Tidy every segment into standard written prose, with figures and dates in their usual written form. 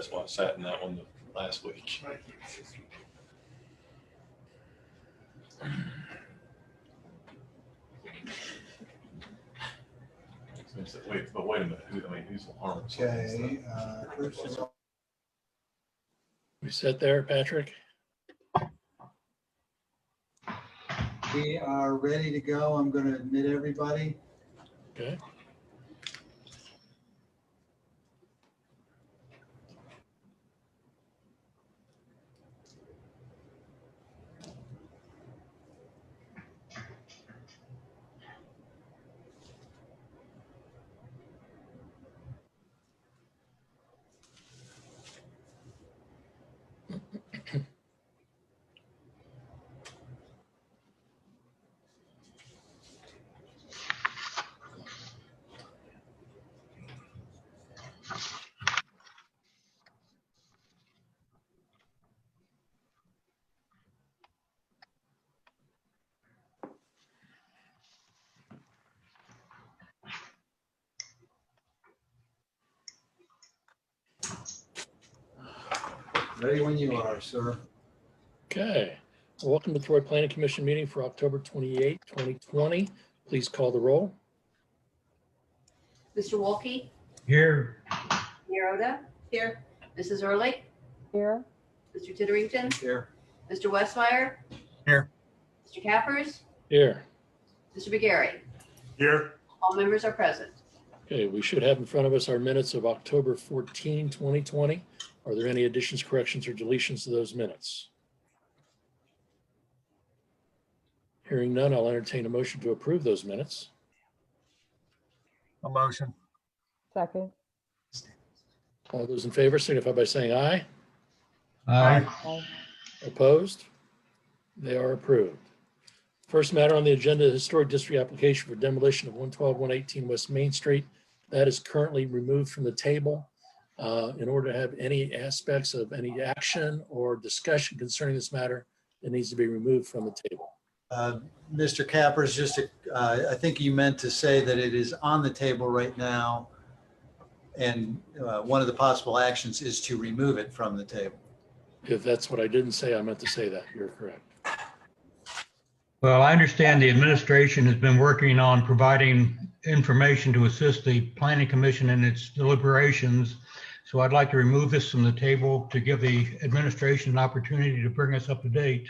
That's why I sat in that one last week. Wait a minute. Who's the harm? Okay. First of all, We sit there, Patrick? we are ready to go. I'm going to admit everybody. Okay. Ready when you are, sir. Okay. Welcome to the Troy Planning Commission meeting for October 28, 2020. Please call the roll. Mr. Wolke? Here. Mayor Oda? Here. Mrs. Ehrlich? Here. Mr. Titterington? Here. Mr. Westmeyer? Here. Mr. Cappers? Here. Mr. McGarry? Here. All members are present. Okay, we should have in front of us our minutes of October 14, 2020. Are there any additions, corrections, or deletions to those minutes? Hearing none, I'll entertain a motion to approve those minutes. A motion. Second. All those in favor signify by saying aye. Aye. Aye. Opposed? They are approved. First matter on the agenda, historic district application for demolition of 112, 118 West Main Street. That is currently removed from the table. In order to have any aspects of any action or discussion concerning this matter, it needs to be removed from the table. Mr. Cappers, I think you meant to say that it is on the table right now. And one of the possible actions is to remove it from the table. If that's what I didn't say, I meant to say that. You're correct. Well, I understand the administration has been working on providing information to assist the Planning Commission in its deliberations. So I'd like to remove this from the table to give the administration an opportunity to bring us up to date.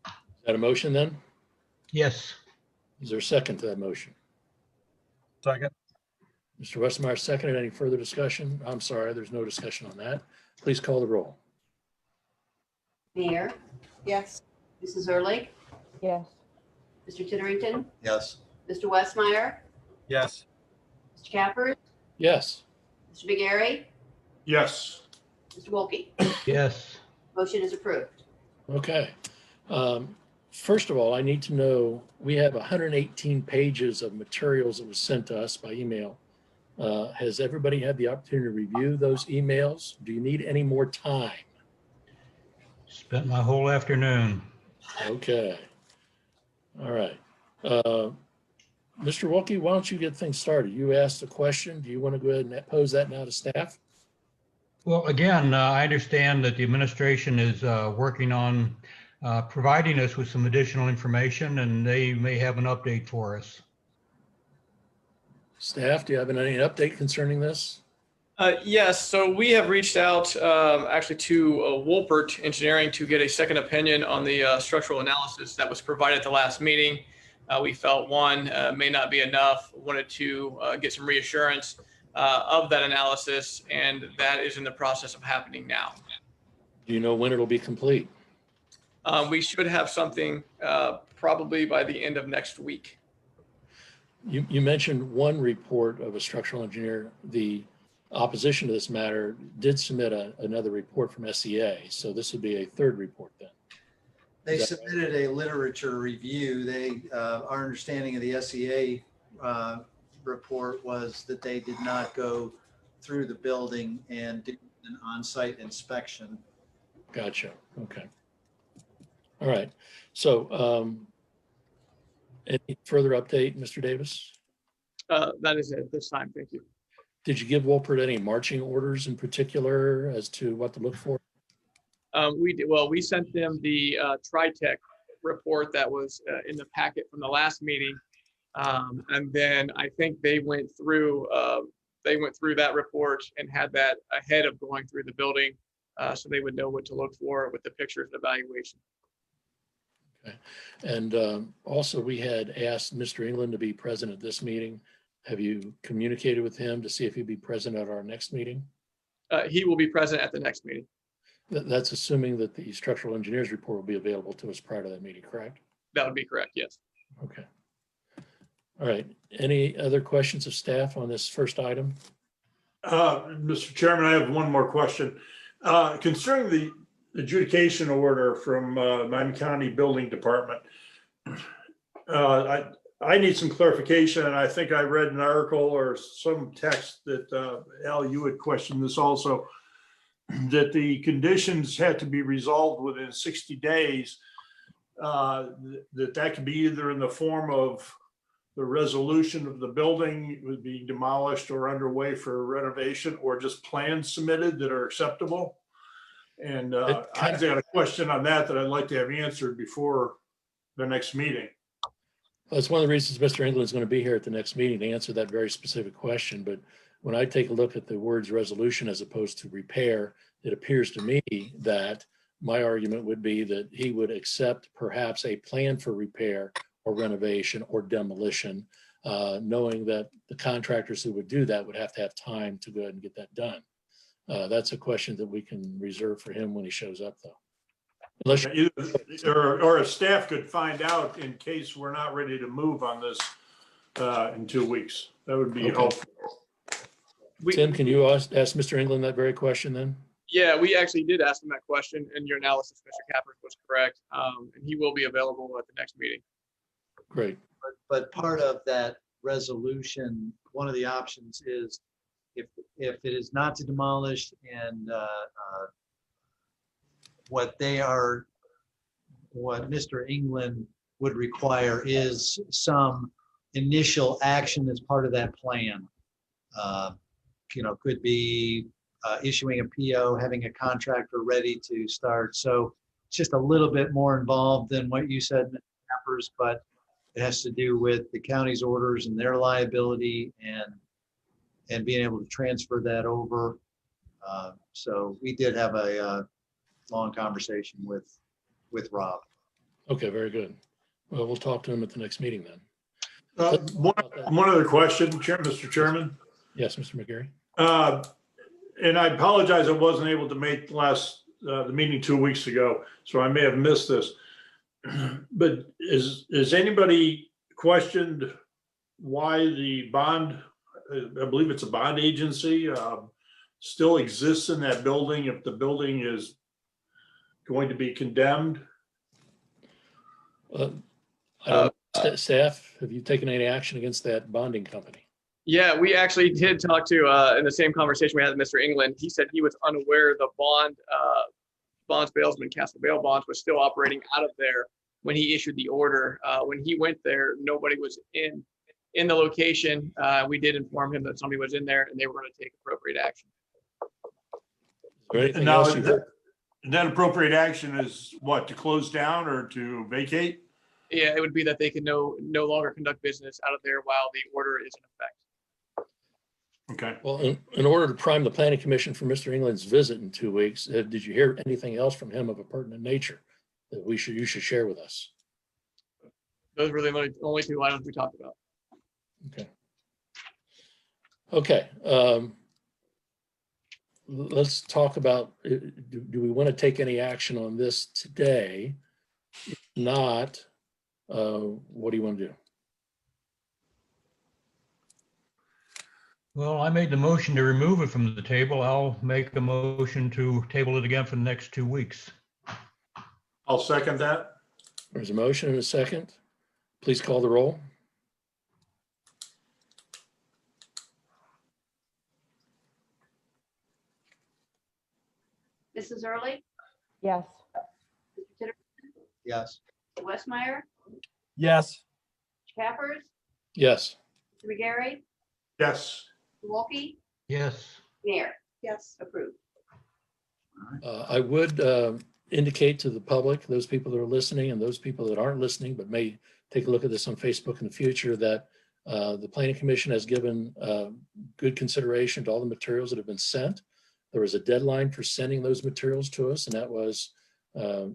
Is that a motion then? Yes. Is there a second to that motion? Second. Mr. Westmeyer seconded. Any further discussion? I'm sorry, there's no discussion on that. Please call the roll. Mayor? Yes. Mrs. Ehrlich? Yes. Mr. Titterington? Yes. Mr. Westmeyer? Yes. Mr. Cappers? Yes. Mr. McGarry? Yes. Mr. Wolke? Yes. Motion is approved. Okay. First of all, I need to know, we have 118 pages of materials that was sent to us by email. Has everybody had the opportunity to review those emails? Do you need any more time? Spent my whole afternoon. Okay. All right. Mr. Wilkie, why don't you get things started? You asked a question. Do you want to go ahead and pose that now to staff? Well, again, I understand that the administration is working on providing us with some additional information, and they may have an update for us. Staff, do you have any update concerning this? Yes, so we have reached out actually to Wolpert Engineering to get a second opinion on the structural analysis that was provided at the last meeting. We felt one may not be enough, wanted to get some reassurance of that analysis, and that is in the process of happening now. Do you know when it'll be complete? We should have something probably by the end of next week. You mentioned one report of a structural engineer. The opposition to this matter did submit another report from SEA. So this would be a third report then. They Is that submitted a literature review. Our understanding of the SEA report was that they did not go through the building and do an on-site inspection. Gotcha. Okay. All right. So any further update, Mr. Davis? That is it at this time. Thank you. Did you give Wolpert any marching orders in particular as to what to look for? We did, well, we sent them the TriTech report that was in the packet from the last meeting. And then I think they went through that report and had that ahead of going through the building. So they would know what to look for with the pictures and evaluation. And also, we had asked Mr. England to be present at this meeting. Have you communicated with him to see if he'd be present at our next meeting? He will be present at the next meeting. That's assuming that the structural engineers report will be available to us prior to that meeting, correct? That would be correct, yes. Okay. All right. Any other questions of staff on this first item? Mr. Chairman, I have one more question. Concerning the adjudication order from Miami County Building Department, I need some clarification, and I think I read an article or some text that, Al, you had questioned this also, that the conditions had to be resolved within 60 days, that could be either in the form of the resolution of the building would be demolished or underway for renovation, or just plans submitted that are acceptable. And I've got a question on that I'd like to have answered before the next meeting. That's one of the reasons Mr. England is going to be here at the next meeting to answer that very specific question. But when I take a look at the words resolution as opposed to repair, it appears to me that my argument would be that he would accept perhaps a plan for repair or renovation or demolition, knowing that the contractors who would do that would have to have time to go ahead and get that done. That's a question that we can reserve for him when he shows up, though. Unless Or if staff could find out in case we're not ready to move on this in 2 weeks, that would be Okay. helpful. Tim, can you ask Mr. England that very question then? Yeah, we actually did ask him that question, and your analysis, Mr. Cappers, was correct. And he will be available at the next meeting. Great. But part of that resolution, one of the options is if it is not to demolish and what Mr. England would require is some initial action as part of that plan. Could be issuing a PO, having a contractor ready to start. So it's just a little bit more involved than what you said, Mr. Cappers, but it has to do with the county's orders and their liability and being able to transfer that over. So we did have a long conversation with Rob. Okay, very good. Well, we'll talk to him at the next meeting then. One other question, Mr. Chairman. Yes, Mr. McGarry. And I apologize, I wasn't able to make the meeting 2 weeks ago, so I may have missed this. But is anybody questioned why the bond, I believe it's a bond agency, still exists in that building if the building is going to be condemned? Staff, have you taken any action against that bonding company? Yeah, we actually did talk to, in the same conversation we had with Mr. England, he said he was unaware the bonds bailsman, Castle Bail Bonds, was still operating out of there when he issued the order. When he went there, nobody was in the location. We did inform him that somebody was in there and they were going to take appropriate action. Is there anything Now, else you heard? that appropriate action is what, to close down or to vacate? Yeah, it would be that they can no longer conduct business out of there while the order is in effect. Okay. Well, in order to prime the planning commission for Mr. England's visit in 2 weeks, did you hear anything else from him of a pertinent nature that you should share with us? Those were the only two items we talked about. Okay. Let's talk about, do we want to take any action on this today? If not, what do you want to do? Well, I made the motion to remove it from the table. I'll make a motion to table it again for the next 2 weeks. I'll second that. There's a motion and a second. Please call the roll. Mrs. Early, Yes. Mr. Titter, Yes. Mr. Westmeyer, Yes. Mr. Cappers, Yes. Mr. McGarry, Yes. Mr. Wolke, Yes. Mayor, Yes. approved. I would indicate to the public, those people that are listening and those people that aren't listening but may take a look at this on Facebook in the future, that the Planning Commission has given good consideration to all the materials that have been sent. There was a deadline for sending those materials to us, and that was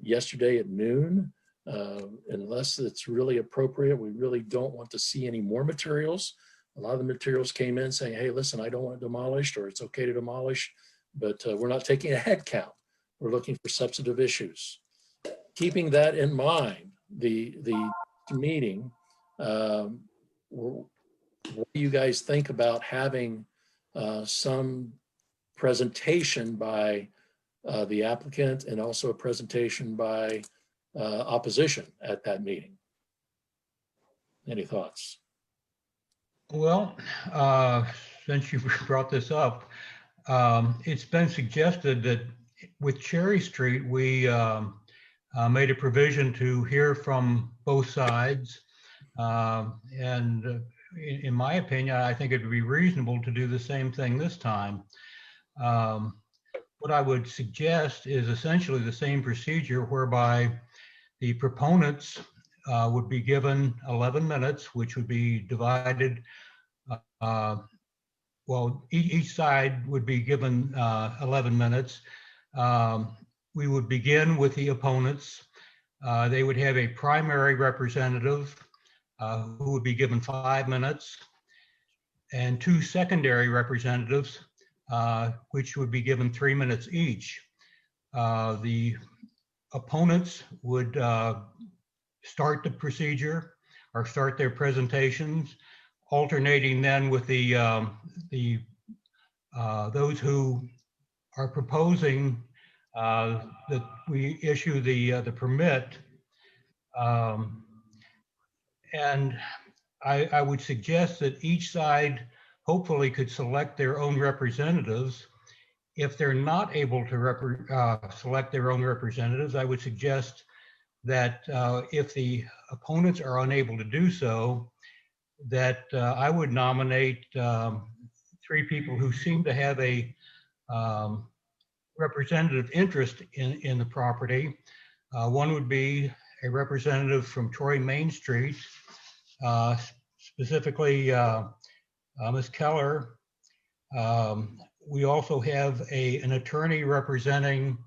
yesterday at noon. Unless it's really appropriate, we really don't want to see any more materials. A lot of the materials came in saying, hey, listen, I don't want it demolished, or it's okay to demolish, but we're not taking a head count. We're looking for substantive issues. Keeping that in mind, the meeting, what do you guys think about having some presentation by the applicant and also a presentation by opposition at that meeting? Any thoughts? Well, since you brought this up, it's been suggested that with Cherry Street, we made a provision to hear from both sides. And in my opinion, I think it would be reasonable to do the same thing this time. What I would suggest is essentially the same procedure whereby the proponents would be given 11 minutes, which would be divided. Well, each side would be given 11 minutes. We would begin with the opponents. They would have a primary representative who would be given 5 minutes, and 2 secondary representatives, which would be given 3 minutes each. The opponents would start the procedure or start their presentations, alternating then with those who are proposing that we issue the permit. And I would suggest that each side hopefully could select their own representatives. If they're not able to select their own representatives, I would suggest that if the opponents are unable to do so, that I would nominate 3 people who seem to have a representative interest in the property. One would be a representative from Troy Main Street, specifically Ms. Keller. We also have an attorney representing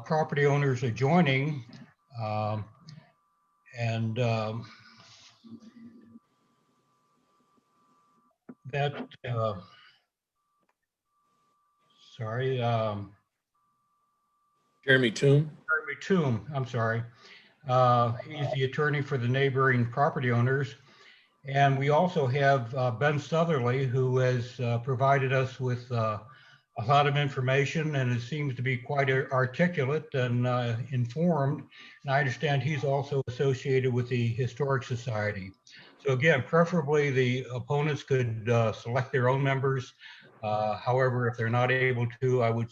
property owners adjoining, and that, sorry, Jeremy Toom? Jeremy Toom, I'm sorry. He's the attorney for the neighboring property owners. And we also have Ben Southerly, who has provided us with a lot of information, and it seems to be quite articulate and informed. And I understand he's also associated with the Historic Society. So again, preferably the opponents could select their own members. However, if they're not able to, I would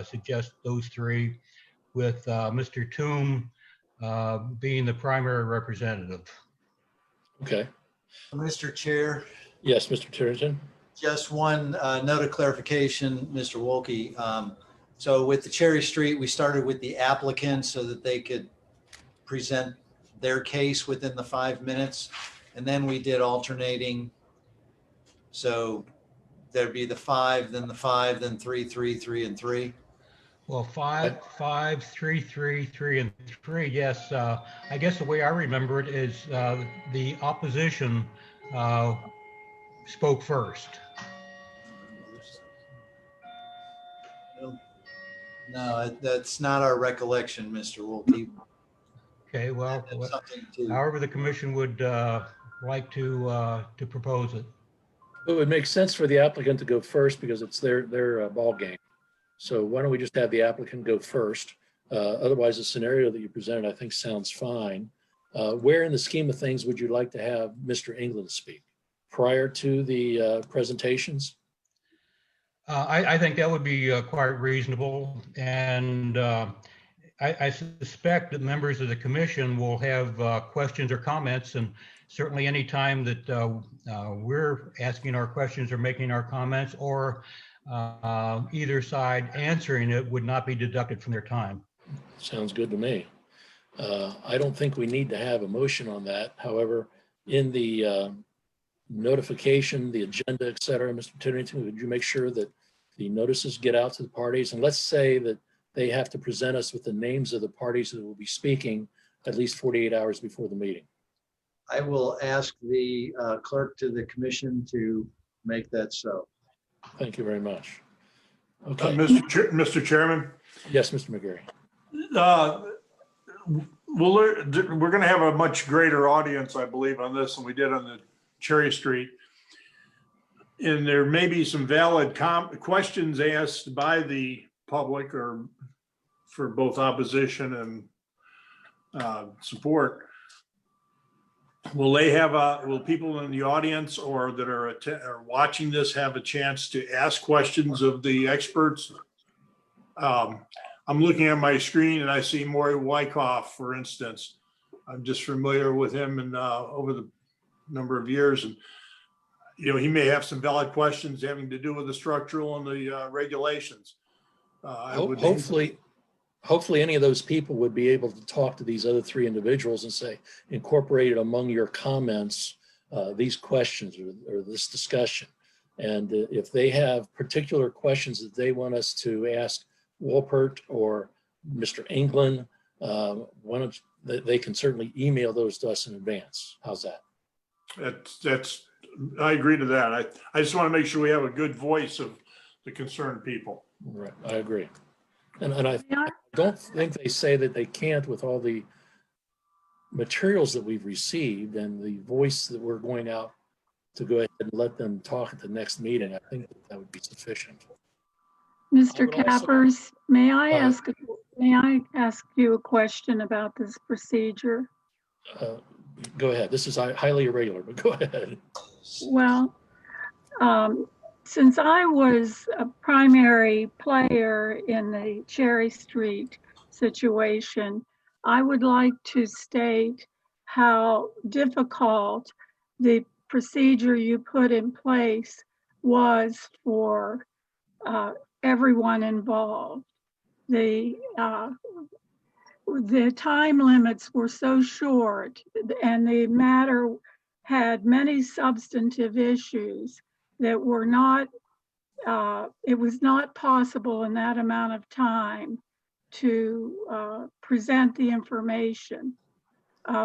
suggest those 3, with Mr. Toom being the primary representative. Okay. Mr. Chair, Yes, Mr. Turgeon? just one note of clarification, Mr. Wolke. So with the Cherry Street, we started with the applicant so that they could present their case within the 5 minutes. And then we did alternating. So there'd be the 5, then the 5, then 3, 3, 3, and 3. Well, 5, 5, 3, 3, 3, and 3. Yes, I guess the way I remember it is the opposition spoke first. No, that's not our recollection, Mr. Wolke. Okay, well, That's something to, however the commission would like to propose it. It would make sense for the applicant to go first because it's their ball game. So why don't we just have the applicant go first? Otherwise, the scenario that you presented, I think, sounds fine. Where in the scheme of things would you like to have Mr. England speak? Prior to the presentations? I think that would be quite reasonable. And I suspect that members of the commission will have questions or comments. And certainly any time that we're asking our questions or making our comments, or either side answering it, would not be deducted from their time. Sounds good to me. I don't think we need to have a motion on that. However, in the notification, the agenda, et cetera, Mr. Titterington, would you make sure that the notices get out to the parties? And let's say that they have to present us with the names of the parties that will be speaking at least 48 hours before the meeting. I will ask the clerk to the commission to make that so. Thank you very much. Okay. Mr. Chairman, Yes, Mr. McGarry. we're going to have a much greater audience, I believe, on this than we did on the Cherry Street. And there may be some valid questions asked by the public, or for both opposition and support. Will people in the audience or that are watching this have a chance to ask questions of the experts? I'm looking at my screen and I see Maury Wyckoff, for instance. I'm just familiar with him and over the number of years, and he may have some valid questions having to do with the structural and the regulations. Hopefully any of those people would be able to talk to these other three individuals and say, incorporated among your comments, these questions or this discussion. And if they have particular questions that they want us to ask Wolpert or Mr. England, they can certainly email those to us in advance. How's that? I agree to that. I just want to make sure we have a good voice of the concerned people. Right, I agree. And I don't think they say that they can't with all the materials that we've received and the voice that we're going out to go ahead and let them talk at the next meeting. I think that would be sufficient. Mr. I would also- Cappers, may I ask you a question about this procedure? Go ahead. This is highly irregular, but go ahead. Well, since I was a primary player in the Cherry Street situation, I would like to state how difficult the procedure you put in place was for everyone involved. The time limits were so short and the matter had many substantive issues that were not, it was not possible in that amount of time to present the information.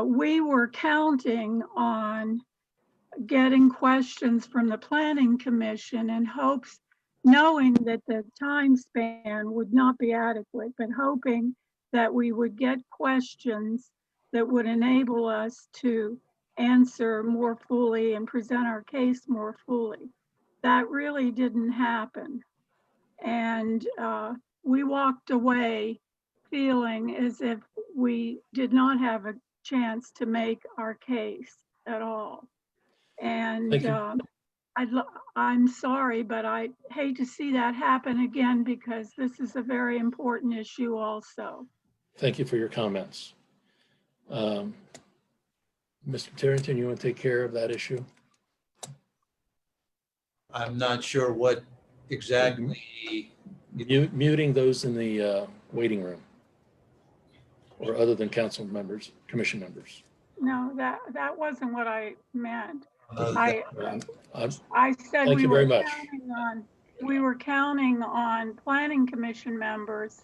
We were counting on getting questions from the Planning Commission in hopes, knowing that the time span would not be adequate, but hoping that we would get questions that would enable us to answer more fully and present our case more fully. That really didn't happen. And we walked away feeling as if we did not have a chance to make our case at all. And Thank you. I'm sorry, but I hate to see that happen again because this is a very important issue also. Thank you for your comments. Mr. Titterington, you want to take care of that issue? I'm not sure what exactly. Muting those in the waiting room or other than council members, commission members. No, that wasn't what I meant. uh, I said Thank we you were very much. counting on Planning Commission members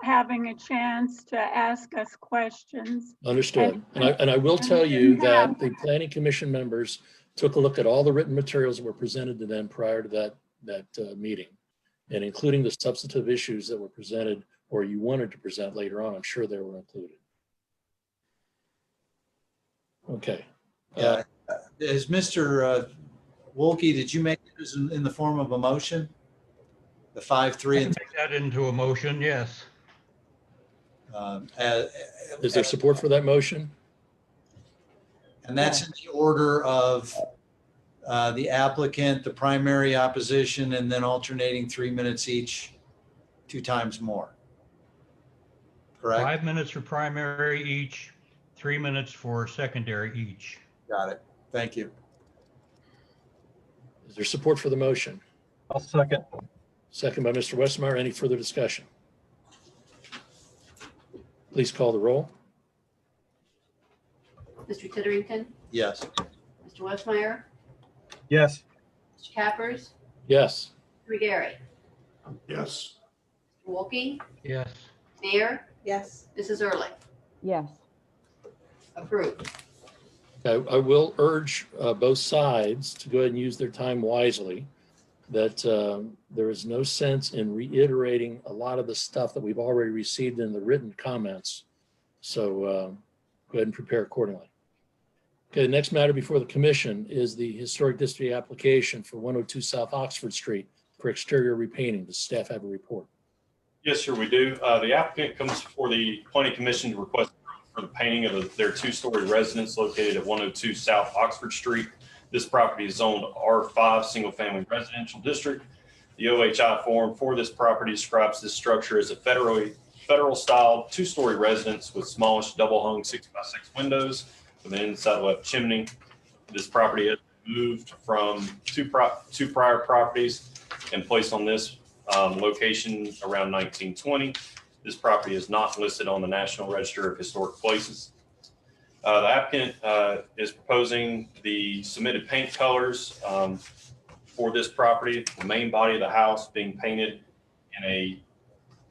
having a chance to ask us questions. Understood. And I will tell you that the planning commission members took a look at all the written materials that were presented to them prior to that meeting, and including the substantive issues that were presented or you wanted to present later on. I'm sure they were included. Okay. Yeah. Is Mr. Wolke, did you make this in the form of a motion? The 5, 3, I and can make that into a motion, yes. Is there support for that motion? And that's in the order of the applicant, the primary opposition, and then alternating 3 minutes each, 2 times more. Correct? 5 minutes for primary each, 3 minutes for secondary each. Got it. Thank you. Is there support for the motion? I'll second. Second by Mr. Westmeyer. Any further discussion? Please call the roll. Mr. Titterington, Yes. Mr. Westmeyer, Yes. Mr. Cappers, Yes. Mr. McGarry, Yes. Mr. Wolke, Yes. Mayor, Yes. Mrs. Early. Yes. Approved. I will urge both sides to go ahead and use their time wisely, that there is no sense in reiterating a lot of the stuff that we've already received in the written comments. So go ahead and prepare accordingly. Okay, the next matter before the commission is the Historic District application for 102 South Oxford Street for exterior repainting. Does staff have a report? Yes, sir, we do. The applicant comes before the planning commission to request for the painting of their two-story residence located at 102 South Oxford Street. This property is zoned R5 Single Family Residential District. The OHI form for this property describes this structure as a federal style two-story residence with smallish double hung 6x6 windows with an inside left chimney. This property has been moved from two prior properties and placed on this location around 1920. This property is not listed on the National Register of Historic Places. The applicant is proposing the submitted paint colors for this property. The main body of the house being painted in a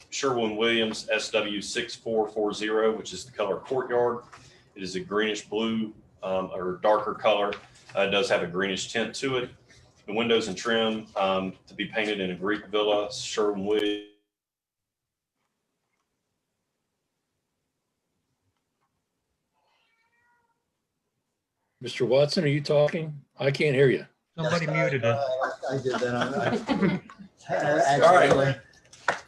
Sherwin-Williams SW6440, which is the color Courtyard. It is a greenish blue or darker color. It does have a greenish tint to it. The windows and trim to be painted in a Greek Villa Sherwin-Williams. Mr. Watson, are you talking? I can't hear you. Somebody muted it. I did that. All right.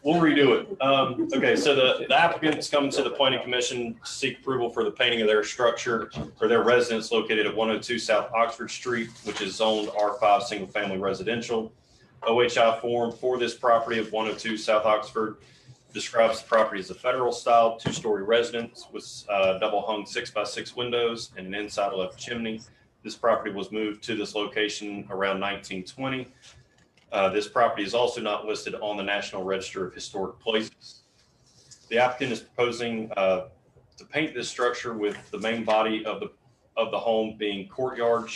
We'll redo it. Okay, so the applicants come to the planning commission to seek approval for the painting of their structure for their residence located at 102 South Oxford Street, which is zoned R5 Single Family Residential. OHI form for this property of 102 South Oxford describes the property as a federal style two-story residence with double hung 6x6 windows and an inside left chimney. This property was moved to this location around 1920. This property is also not listed on the National Register of Historic Places. The applicant is proposing to paint this structure with the main body of the home being Courtyard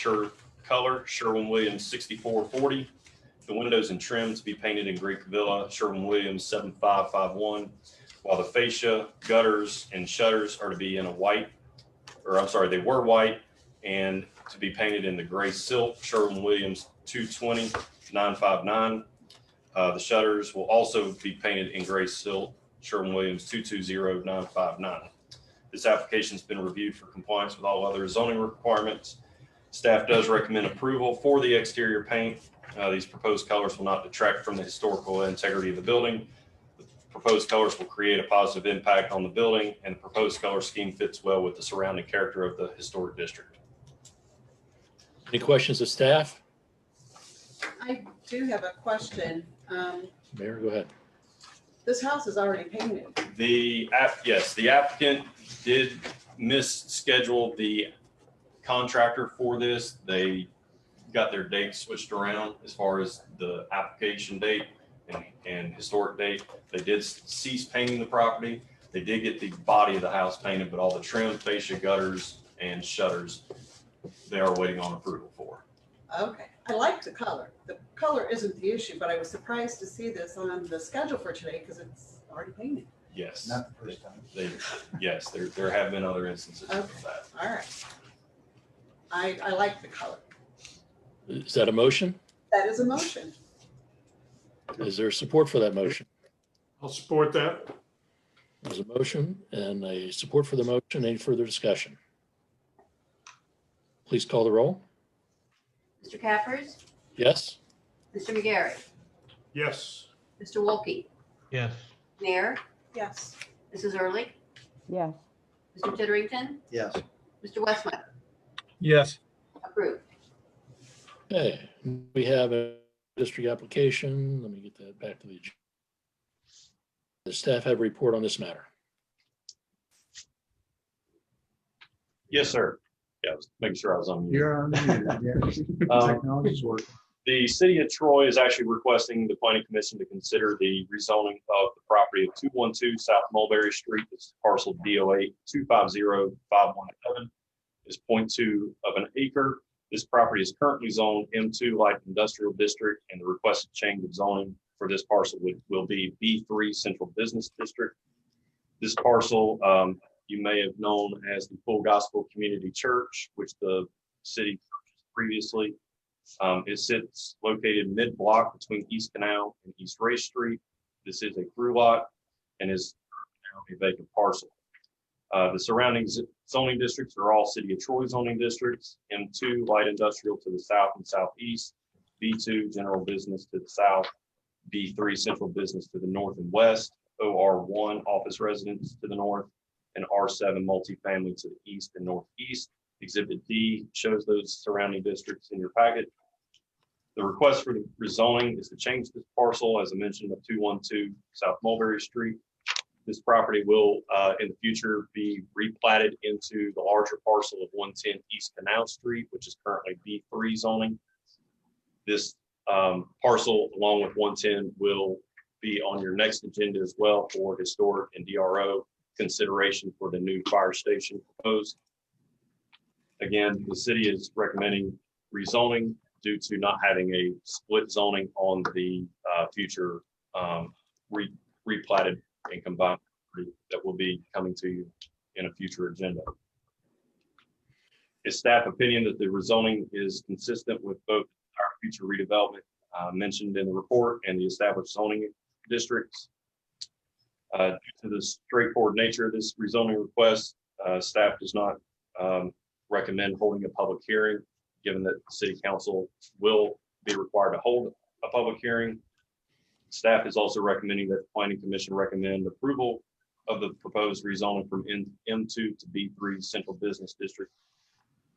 color Sherwin-Williams 6440. The windows and trim to be painted in Greek Villa Sherwin-Williams 7551, while the fascia, gutters, and shutters are to be in a white, or I'm sorry, they were white, and to be painted in the gray silk Sherwin-Williams 220 959. The shutters will also be painted in gray silk Sherwin-Williams 220 959. This application has been reviewed for compliance with all other zoning requirements. Staff does recommend approval for the exterior paint. These proposed colors will not detract from the historical integrity of the building. The proposed colors will create a positive impact on the building, and the proposed color scheme fits well with the surrounding character of the historic district. Any questions of staff? I do have a question. Mayor, go ahead. This house is already painted. Yes, the applicant did misschedule the contractor for this. They got their dates switched around as far as the application date and historic date. They did cease painting the property. They did get the body of the house painted, but all the trim, fascia, gutters, and shutters, they are waiting on approval for. Okay, I like the color. The color isn't the issue, but I was surprised to see this on the schedule for today because it's already painted. Yes. Not the first time. Yes, there have been other instances of that. All right. I like the color. Is that a motion? That is a motion. Is there support for that motion? I'll support that. There's a motion and a support for the motion. Any further discussion? Please call the roll. Mr. Cappers, Yes? Mr. McGarry, Yes. Mr. Wolke, Yes. Mayor, Yes. Mrs. Early, Yes. Mr. Titterington, Yes. Mr. Westmeyer. Yes. Approved. Okay, we have a district application. Let me get that back to the agenda. Does staff have a report on this matter? Yes, sir. Yeah, I was making sure I was on mute. You're on mute. Yeah. Technology's working. The city of Troy is actually requesting the planning commission to consider the rezoning of the property of 212 South Mulberry Street. This is parcel DO8 250-517 is 0.2 of an acre. This property is currently zoned M2 Light Industrial District, and the requested change of zoning for this parcel will be B3 Central Business District. This parcel you may have known as the Full Gospel Community Church, which the city purchased previously. It sits located mid-block between East Canal and East Race Street. This is a through lot and is now a vacant parcel. The surrounding zoning districts are all City of Troy zoning districts. M2 Light Industrial to the south and southeast, B2 General Business to the south, B3 Central Business to the north and west, OR1 Office Residence to the north, and R7 Multifamily to the east and northeast. Exhibit D shows those surrounding districts in your packet. The request for the rezoning is to change this parcel, as I mentioned, of 212 South Mulberry Street. This property will, in the future, be replatted into the larger parcel of 110 East Canal Street, which is currently B3 zoning. This parcel, along with 110, will be on your next agenda as well for historic and DRO consideration for the new fire station proposed. Again, the city is recommending rezoning due to not having a split zoning on the future replatted and combined that will be coming to you in a future agenda. It's staff opinion that the rezoning is consistent with both our future redevelopment mentioned in the report and the established zoning districts. Due to the straightforward nature of this rezoning request, staff does not recommend holding a public hearing, given that the city council will be required to hold a public hearing. Staff is also recommending that the planning commission recommend approval of the proposed rezoning from M2 to B3 Central Business District.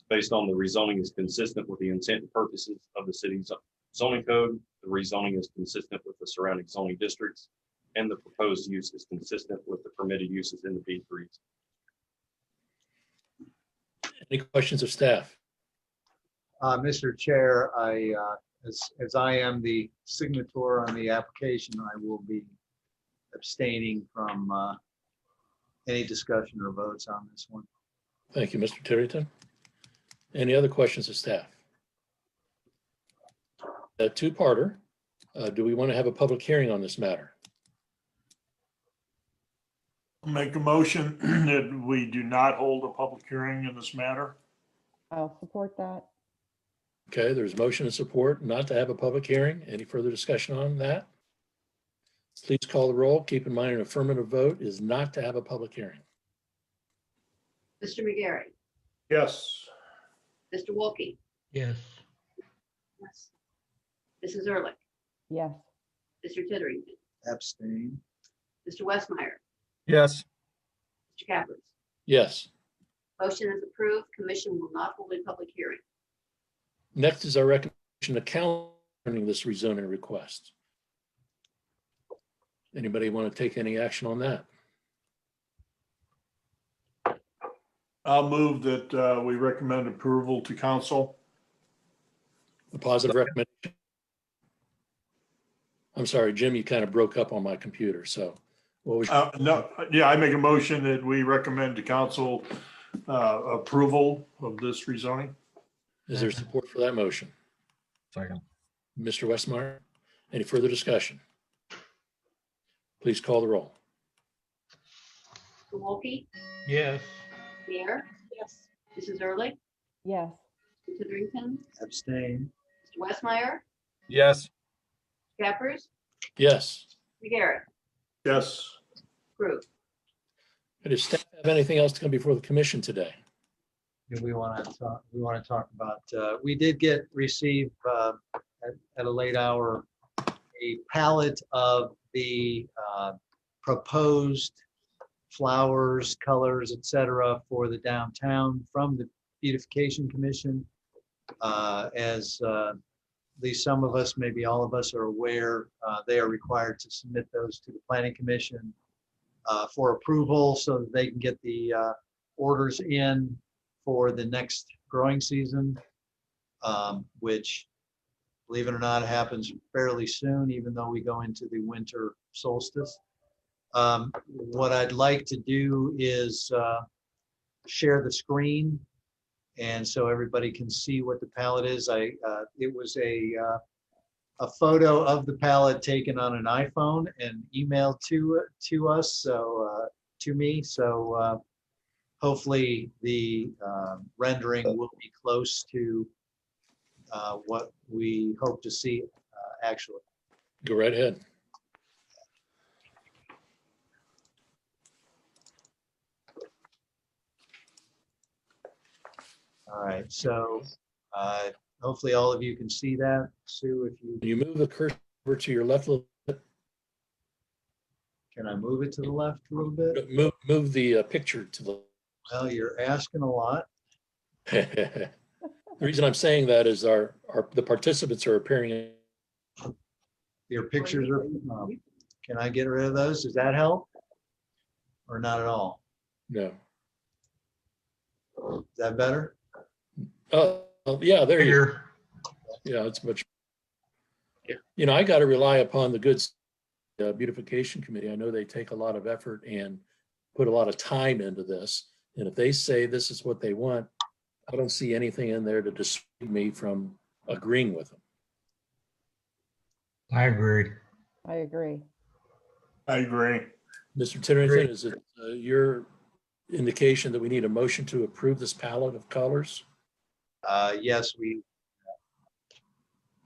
Based on the rezoning is consistent with the intent and purposes of the city's zoning code, the rezoning is consistent with the surrounding zoning districts, and the proposed use is consistent with the permitted uses in the B3s. Any questions of staff? Mr. Chair, as I am the signator on the application, I will be abstaining from any discussion or votes on this one. Thank you, Mr. Terrington. Any other questions of staff? A two-parter. Do we want to have a public hearing on this matter? Make a motion that we do not hold a public hearing in this matter. I'll support that. Okay, there's motion and support not to have a public hearing. Any further discussion on that? Please call the roll. Keep in mind an affirmative vote is not to have a public hearing. Mr. McGarry, Yes. Mr. Wolke, Yes. Mrs. Ehrlich, Yes. Mr. Titterington, Abstain. Mr. Westmeyer, Yes. Mr. Cappers. Yes. Motion is approved. Commission will not hold a public hearing. Next is our recommendation to council concerning this rezoning request. Anybody want to take any action on that? I'll move that we recommend approval to council. A positive recommendation. I'm sorry, Jim, you kind of broke up on my computer, so what was? No, yeah, I make a motion that we recommend to council approval of this rezoning. Is there support for that motion? Second. Mr. Westmeyer, any further discussion? Please call the roll. Mr. Wolke, Yes. Mayor, Yes. Mrs. Ehrlich, Yes. Mr. Titterington, Abstain. Mr. Westmeyer, Yes. Cappers, Yes. McGarry. Yes. Approved. Does staff have anything else to come before the commission today? Do we want to talk about, we did receive at a late hour, a palette of the proposed flowers, colors, etc. for the downtown from the Beautification Commission. As at least some of us, maybe all of us are aware, they are required to submit those to the Planning Commission for approval so that they can get the orders in for the next growing season, which, believe it or not, happens fairly soon, even though we go into the winter solstice. What I'd like to do is share the screen, and so everybody can see what the palette is. It was a photo of the palette taken on an iPhone and emailed to us, so to me. So hopefully the rendering will be close to what we hope to see actually. Go right ahead. All right, so hopefully all of you can see that. Sue, if you, Can you move the cursor over to your left a little can I move it to the left a little bit? bit? Move the picture to the. Well, you're asking a lot. The reason I'm saying that is the participants are appearing. Your pictures are, can I get rid of those? Does that help? Or not at all? No. Is that better? Oh, yeah, there you go. Here, Yeah, it's much. You know, I got to rely upon the good beautification committee. I know they take a lot of effort and put a lot of time into this. And if they say this is what they want, I don't see anything in there to dissuade me from agreeing with them. I agree. I agree. I agree. Mr. Titterington, is it your indication that we need a motion to approve this palette of colors? Yes,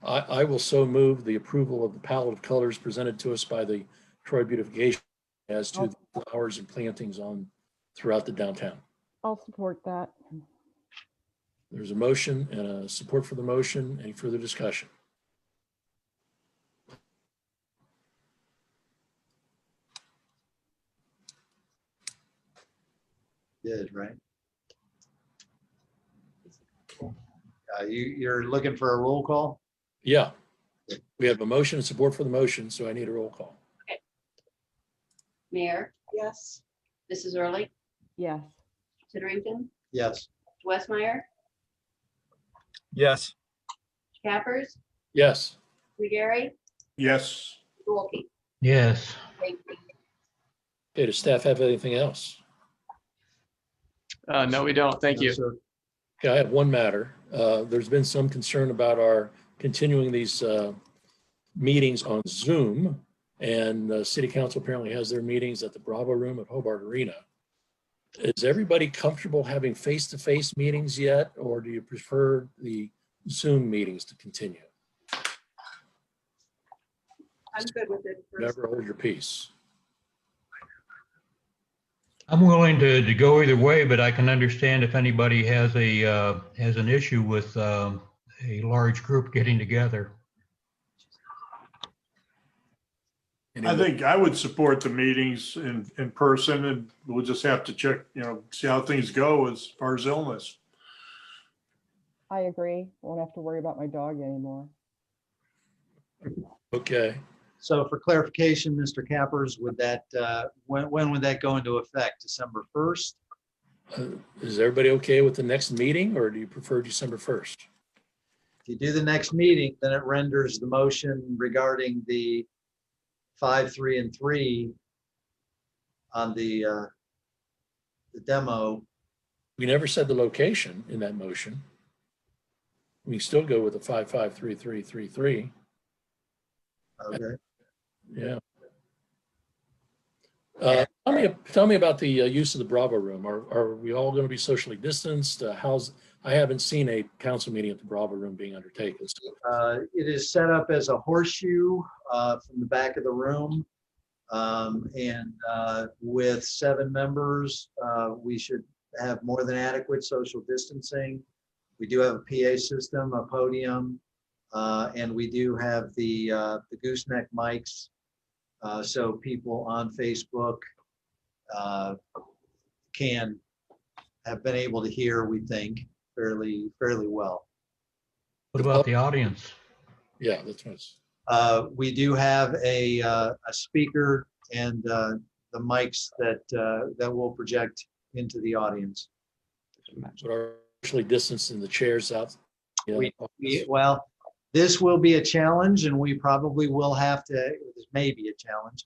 I will so move the approval of the palette of colors presented to us by the Troy Beautification as to the flowers and plantings throughout the downtown. I'll support that. There's a motion and a support for the motion. Any further discussion? did, right? You're looking for a roll call? Yeah. We have a motion and support for the motion, so I need a roll call. Mayor, Yes. Mrs. Early, Yes. Titterington, Yes. Westmeyer, Yes. Cappers, Yes. Gary, Yes. Wolke. Yes. Thank you. Okay, does staff have anything else? No, we don't. Thank No, you. sir. Okay, I have one matter. There's been some concern about our continuing these meetings on Zoom. And City Council apparently has their meetings at the Bravo Room at Hobart Arena. Is everybody comfortable having face-to-face meetings yet, or do you prefer the Zoom meetings to continue? I'm good with it. Never hold your peace. I'm willing to go either way, but I can understand if anybody has an issue with a large group getting together. I think I would support the meetings in person, and we'll just have to check, see how things go as far as illness. I agree. Won't have to worry about my dog anymore. Okay. So for clarification, Mr. Cappers, would that, when would that go into effect? December 1st? Is everybody okay with the next meeting, or do you prefer December 1st? If you do the next meeting, then it renders the motion regarding the 5, 3, and 3 on the demo. We never said the location in that motion. We can still go with the 5, 5, 3, 3, 3, 3. Okay. Yeah. Tell me about the use of the Bravo Room. Are we all going to be socially distanced? I haven't seen a council meeting at the Bravo Room being undertaken. So It is set up as a horseshoe from the back of the room. And with 7 members, we should have more than adequate social distancing. We do have a PA system, a podium, and we do have the gooseneck mics. So people on Facebook have been able to hear, we think, fairly well. What about the audience? yeah, that's what it's. We do have a speaker and the mics that will project into the audience. That's what our socially distanced in the chairs out. you know, Well, this will be a challenge and we probably will have to, this may be a challenge.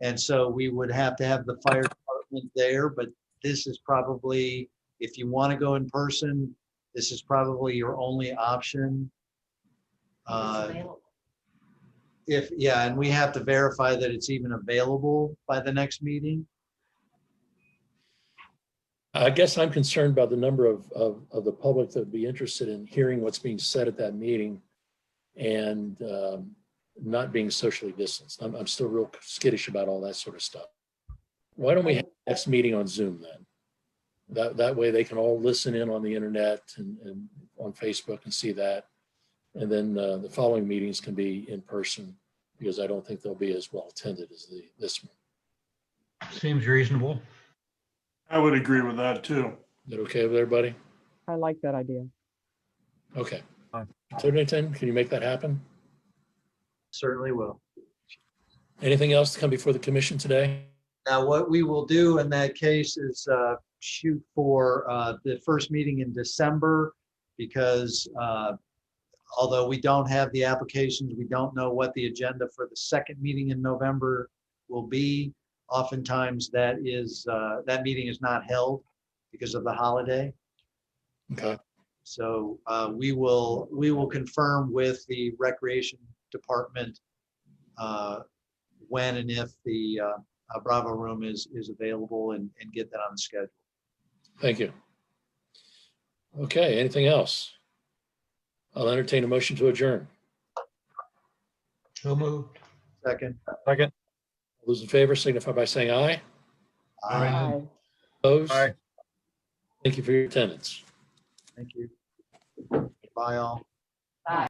And so we would have to have the fire department there, but this is probably, if you want to go in person, this is probably your only option. Yeah, and we have to verify that it's even available by the next meeting. I guess I'm concerned about the number of the public that would be interested in hearing what's being said at that meeting and not being socially distanced. I'm still real skittish about all that sort of stuff. Why don't we have the next meeting on Zoom then? That way they can all listen in on the internet and on Facebook and see that. And then the following meetings can be in person because I don't think they'll be as well attended as this one. Seems reasonable. I would agree with that too. Is that okay with everybody? I like that idea. Okay. Fine. Tiernington, can you make that happen? Certainly will. Anything else to come before the commission today? Now, what we will do in that case is shoot for the first meeting in December because although we don't have the applications, we don't know what the agenda for the second meeting in November will be. Oftentimes that meeting is not held because of the holiday. Okay. So we will confirm with the Recreation Department when and if the Bravo room is available and get that on the schedule. Thank you. Okay, anything else? I'll entertain a motion to adjourn. So moved. Second. Second. All those in favor signify by saying aye. Aye. Opposed? Aye. Thank you for your attendance. Thank you. Bye all.